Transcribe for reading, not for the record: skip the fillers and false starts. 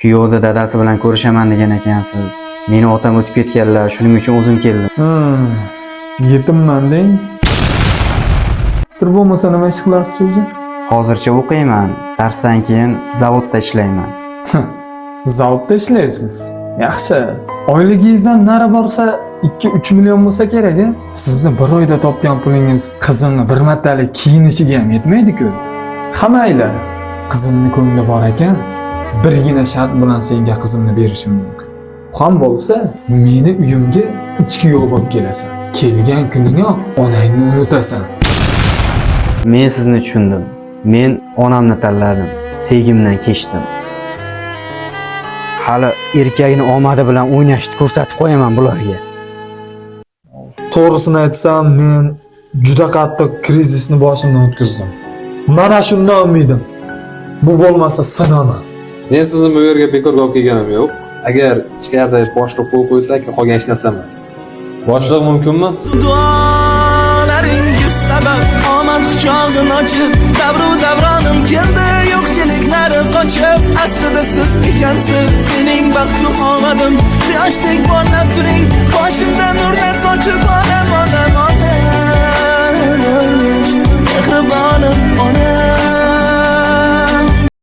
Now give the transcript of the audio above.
Kuyovda dadasi bilan ko'rishaman degan ekansiz. Meni otam o'tib ketganlar, shuning uchun o'zim keldim. Yetimman deng. Sir bo'lmasa nima ish qilasiz o'zi? Hozircha o'qiyman. Darsdan keyin zavodda ishlayman. Zavodda ishlaysiz. Yaxshi. Oyligingizdan nari borsa 2-3 million bo'lsa kerak-a? Sizni bir oyda topgan pulingiz qizimni bir martalik kiyinishiga ham yetmaydi-ku. Qamaylar. Qizimni ko'ngli bor ekan, birgina shart bilan senga qizimni berishim mumkin. Ham bo'lsa, meni uyimga ichki yo'l bo'lib kelasan. Kelgan kuningoq onangni unutasan. Men sizni tushundim. Men onamni tanladim. Sevgimdan kechdim. Hali erkagini omadi bilan o'ynashni ko'rsatib qo'yaman bularga. To'g'risini aytsam, men juda qattiq krizisni boshimdan o'tkazdim. Mana shundan umidim. Bu bo'lmasa sinaman. Men sizni bu yerga bekorga olib kelganim yo'q. Agar ichkarida boshliq qo'yib qo'ysak, qolgan hech narsa emas. Boshliq mumkinmi? Duolaringiz sabab omad quchog'ini ochib, davru davronim keldi, yo'qchiliklari qochib. Aslida siz ekansiz, mening baxtu omadim. Quyoshdek porlab turing, boshimdan nurlar sochib.